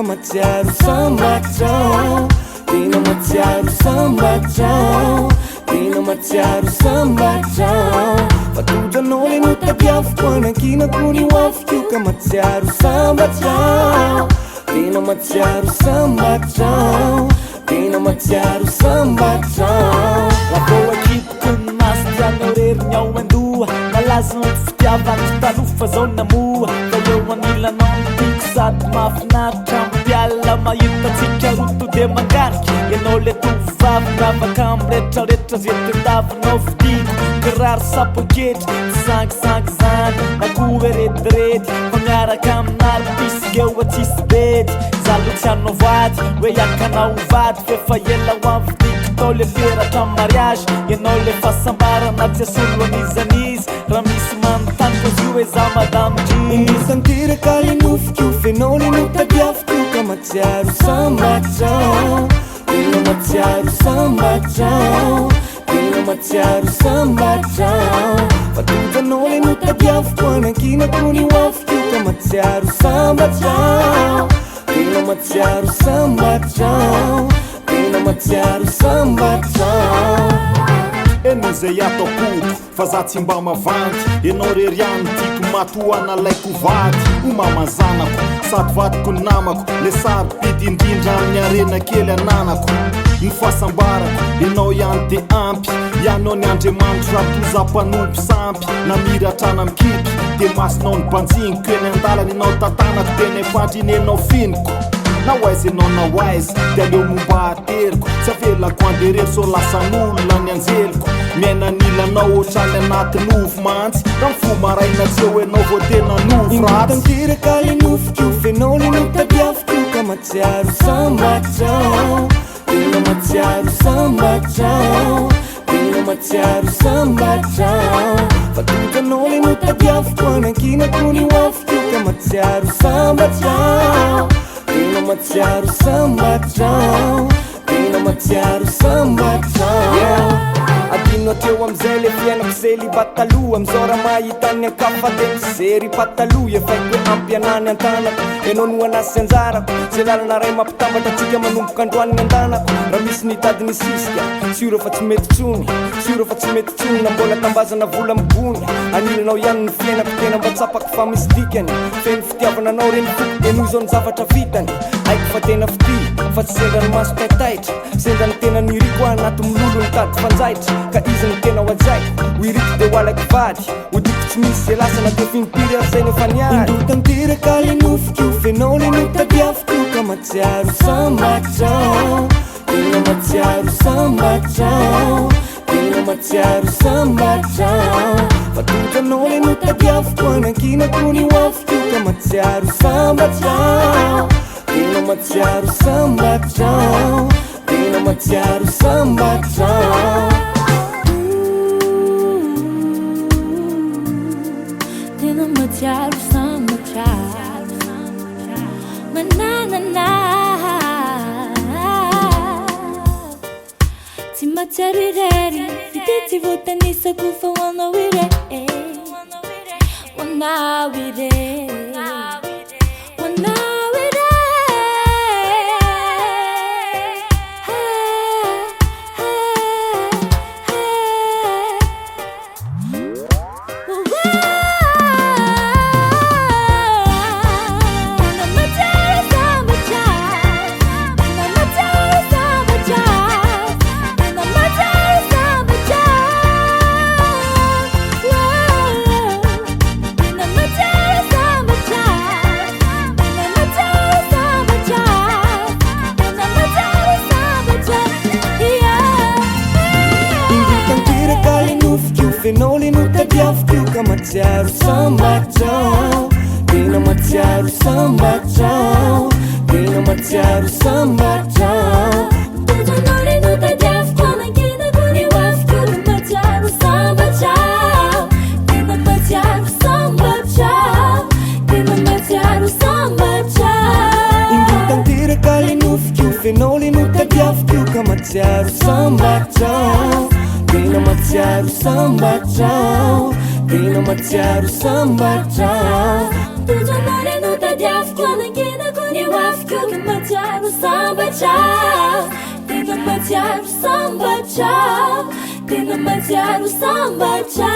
matsiaro sambatrao, tena matsiaro sambatrao, tena matsiaro sambatrao. Fatotranao le no tadiaviko anankinako ny hoafiko io ka matsiaro sambatrao, tena matsiaro sambatrao, tena matsiaro sambatrao. Lakoa akipoko ny maso tianao reriny ao andoha, nalaza ny fitiavako talofa zao namoha. Fa eo anilanao ny tiako sady mahafinaritra, mampiala mahitatsika roto de mangarika. Ianao le tovovavy miavaka amiretraretra zay tendavinao vidiko. Kiraro sapoketry tsy sangisangy zany na koa retirety, fa miaraka amin'arpisika eo atsisy bety. Zalo tsy hanao vady hoe iakanao vady, fefa ela ho amin'ny vidiko tao le teratra amin'ny mariage. Ianao le fahasambarana tsy asolo anizanizy, raha misy manontany kozy io hoe za madame G. Inisanteraka le nofiko io fenao le no tadiaviko io ka matsiaro sambatrao, tena matsiaro sambatrao, tena matsiaro sambatrao. Fatotranao le no tadiaviko anankinako ny hoafiko io ka matsiaro sambatrao, tena matsiaro sambatrao, tena matsiaro sambatrao. Eno zay ataoko fa za tsy mba mavanty, ianao rery any tiako matoana laiko vady. O mamazanako sady vadiko ny namako, le sarobidy indrindra amin'ny arena kely ananako. Ny fahasambarako ianao ihany de ampy, ianao ny Andriamanitra raha toza-mpanompo sampy. Na miratrana mikipy de masinao ny banjiniko, eny andalana ianao tantanako teny ampandrinenao finiko. Na waizy ianao na waizy de aleo momba ateriko, tsy avelako anderery so lasan'olona ny anjeliko. Miaina nilanao ohatrany anaty nofo mantsy, raha mifo maraina tsy eo ianao vo tena nofo ratsy. Initanteraka le nofiko io fenao le no tadiaviko io ka matsiaro sambatrao, tena matsiaro sambatrao, tena matsiaro sambatrao. Fatotranao le no tadiaviko anankinako ny hoafiko io ka matsiaro sambatrao, tena matsiaro sambatrao, tena matsiaro sambatrao. Adino atreo amizay le fiainako celibat taloha, amizao raha mahita ny akafa de mijery pataloha. Efaiko hoe ampianany antanako, ianao no anasy anjarako, zay lalana ray mampitambatra atsika manomboka androany andanako. Raha misy nitady ny sisika siora fa tsy mety tsony, siora fa tsy mety tsony, na mbola tambazana vola mibony. Anilanao ihany ny fiainako tena mba tsapako fa misy dikany, feno fitiavananao reny foko de noho zao ny zavatra vitany. Haiko fa tena fity fa tsy sendra ny maso taitaitra, sendra ny tena niriko anaty milolo ny tady fanjaitra. Ka izy ny tena ho ajaiko, ho iriko de ho alaky vady, odiko tsy misy zay lasana de finimpiry ary zay nefa niady. Indotanteraka le nofiko io fenao le no tadiaviko io ka matsiaro sambatrao, tena matsiaro sambatrao, tena matsiaro sambatrao. Fatotranao le no tadiaviko anankinako ny hoafiko io ka matsiaro sambatrao, tena matsiaro sambatrao, tena matsiaro sambatrao. Tena matsiaro sambatrao, mananana. Tsy matsiaro irery, vita tsy voatanisako fa hoanao irery, hoanao irery, hoanao. Fenao le no tadiaviko io ka matsiaro sambatrao, tena matsiaro sambatrao, tena matsiaro sambatrao. Fatotranao le no tadiaviko anankinako ny hoafiko io ka matsiaro sambatrao, tena matsiaro sambatrao, tena matsiaro sambatrao. Indotanteraka le nofiko io fenao le no tadiaviko io ka matsiaro sambatrao, tena matsiaro sambatrao, tena matsiaro sambatrao. Fatotranao le no tadiaviko anankinako ny ny hoafiko ka matsiaro sambatra tena matsiaro sambatra tena matsiaro sambatra